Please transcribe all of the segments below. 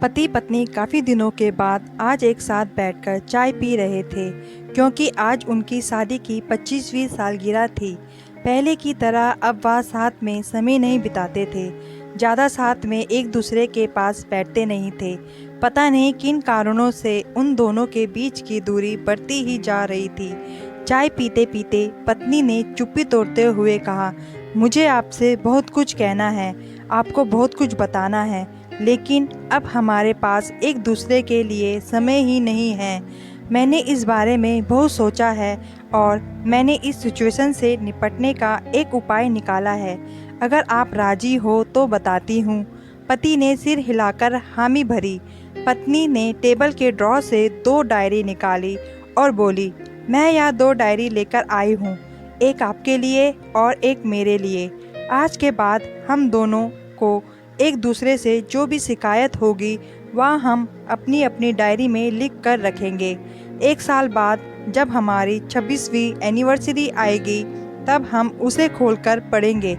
पति पत्नी काफ़ी दिनों के बाद आज एक साथ बैठकर चाय पी रहे थे, क्योंकि आज उनकी शादी की 25वीं सालगिरह थी। पहले की तरह अब वह साथ में समय नहीं बिताते थे, ज़्यादा साथ में एक दूसरे के पास बैठते नहीं थे। पता नहीं किन कारणों से उन दोनों के बीच की दूरी बढ़ती ही जा रही थी। चाय पीते पीते पत्नी ने चुप्पी तोड़ते हुए कहा, मुझे आपसे बहुत कुछ कहना है, आपको बहुत कुछ बताना है, लेकिन अब हमारे पास एक दूसरे के लिए समय ही नहीं है। मैंने इस बारे में बहुत सोचा है और मैंने इस सिचुएशन से निपटने का एक उपाय निकाला है। अगर आप राजी हो तो बताती हूँ। पति ने सिर हिलाकर हामी भरी। पत्नी ने टेबल के ड्रॉर से 2 डायरी निकाली और बोली, मैं यह 2 डायरी लेकर आई हूँ, एक आपके लिए और एक मेरे लिए। आज के बाद हम दोनों को एक दूसरे से जो भी शिकायत होगी वह हम अपनी अपनी डायरी में लिख कर रखेंगे। 1 साल बाद जब हमारी 26वीं एनिवर्सरी आएगी तब हम उसे खोलकर पढ़ेंगे।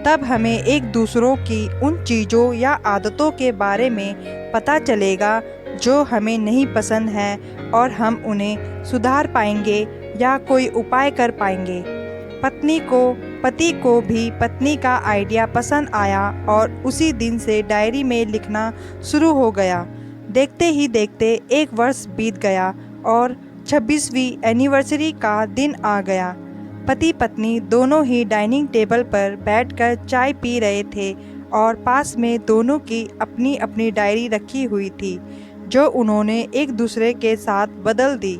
तब हमें एक दूसरों की उन चीज़ों या आदतों के बारे में पता चलेगा जो हमें नहीं पसंद है और हम उन्हें सुधार पाएंगे या कोई उपाय कर पाएंगे। पति को भी पत्नी का आइडिया पसंद आया और उसी दिन से डायरी में लिखना शुरू हो गया। देखते ही देखते 1 वर्ष बीत गया और 26वीं एनिवर्सरी का दिन आ गया। पति पत्नी दोनों ही डाइनिंग टेबल पर बैठकर चाय पी रहे थे और पास में दोनों की अपनी अपनी डायरी रखी हुई थी, जो उन्होंने एक दूसरे के साथ बदल दी।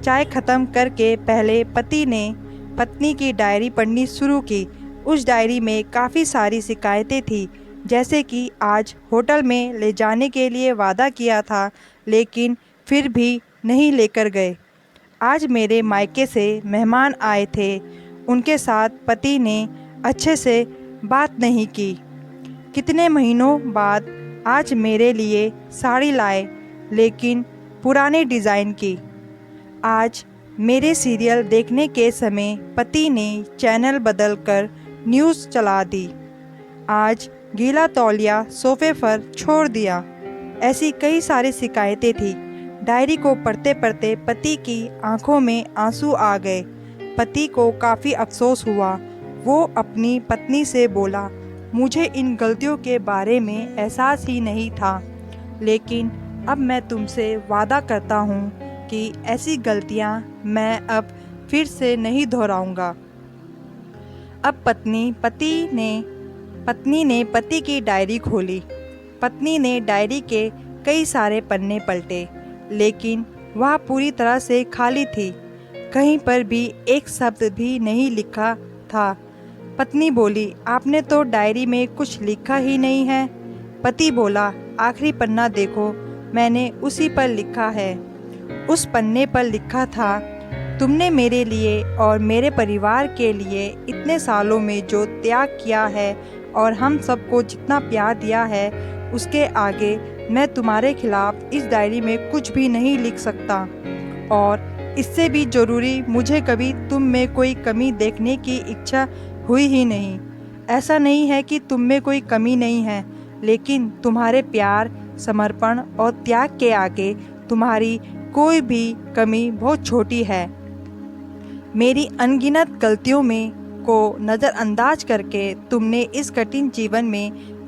चाय ख़त्म करके पहले पति ने पत्नी की डायरी पढ़नी शुरू की। उस डायरी में काफ़ी सारी शिकायतें थी, जैसे कि आज होटल में ले जाने के लिए वादा किया था लेकिन फिर भी नहीं लेकर गए। आज मेरे मायके से मेहमान आए थे, उनके साथ पति ने अच्छे से बात नहीं की। कितने महीनों बाद आज मेरे लिए साड़ी लाए, लेकिन पुराने डिज़ाइन की। आज मेरे सीरियल देखने के समय पति ने चैनल बदलकर न्यूज़ चला दी। आज गीला तौलिया सोफे पर छोड़ दिया। ऐसी कई सारी शिकायतें थी। डायरी को पढ़ते पढ़ते पति की आंखों में आंसू आ गए। पति को काफ़ी अफसोस हुआ। वो अपनी पत्नी से बोला, मुझे इन गलतियों के बारे में एहसास ही नहीं था, लेकिन अब मैं तुमसे वादा करता हूँ कि ऐसी गलतियाँ मैं अब फिर से नहीं दोहराऊंगा। अब पत्नी ने पति की डायरी खोली। पत्नी ने डायरी के कई सारे पन्ने पलटे, लेकिन वह पूरी तरह से खाली थी। कहीं पर भी एक शब्द भी नहीं लिखा था। पत्नी बोली, आपने तो डायरी में कुछ लिखा ही नहीं है। पति बोला, आखिरी पन्ना देखो, मैंने उसी पर लिखा है। उस पन्ने पर लिखा था, तुमने मेरे लिए और मेरे परिवार के लिए इतने सालों में जो त्याग किया है और हम सबको जितना प्यार दिया है, उसके आगे मैं तुम्हारे खिलाफ इस डायरी में कुछ भी नहीं लिख सकता। और इससे भी ज़रूरी, मुझे कभी तुम में कोई कमी देखने की इच्छा हुई ही नहीं। ऐसा नहीं है कि तुम में कोई कमी नहीं है, लेकिन तुम्हारे प्यार, समर्पण और त्याग के आगे तुम्हारी कोई भी कमी बहुत छोटी है। मेरी अनगिनत गलतियों में को नज़रअंदाज करके तुमने इस कठिन जीवन में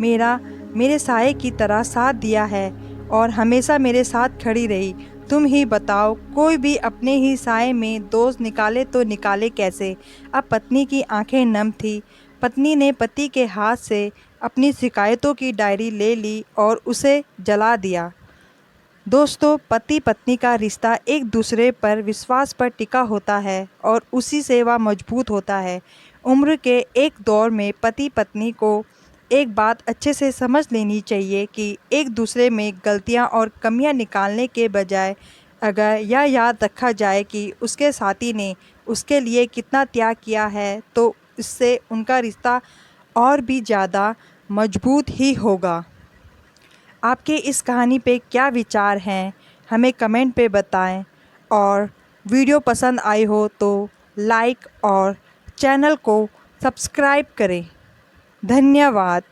मेरे साये की तरह साथ दिया है और हमेशा मेरे साथ खड़ी रही। तुम ही बताओ, कोई भी अपने ही साये में दोष निकाले तो निकाले कैसे। अब पत्नी की आंखें नम थी। पत्नी ने पति के हाथ से अपनी शिकायतों की डायरी ले ली और उसे जला दिया। दोस्तों, पति पत्नी का रिश्ता एक दूसरे पर विश्वास पर टिका होता है और उसी से वह मजबूत होता है। उम्र के एक दौर में पति पत्नी को एक बात अच्छे से समझ लेनी चाहिए कि एक दूसरे में गलतियां और कमियां निकालने के बजाय अगर यह याद रखा जाए कि उसके साथी ने उसके लिए कितना त्याग किया है, तो इससे उनका रिश्ता और भी ज़्यादा मजबूत ही होगा। आपके इस कहानी पे क्या विचार हैं, हमें कमेंट पे बताएं और वीडियो पसंद आई हो तो लाइक और चैनल को सब्सक्राइब करें। धन्यवाद।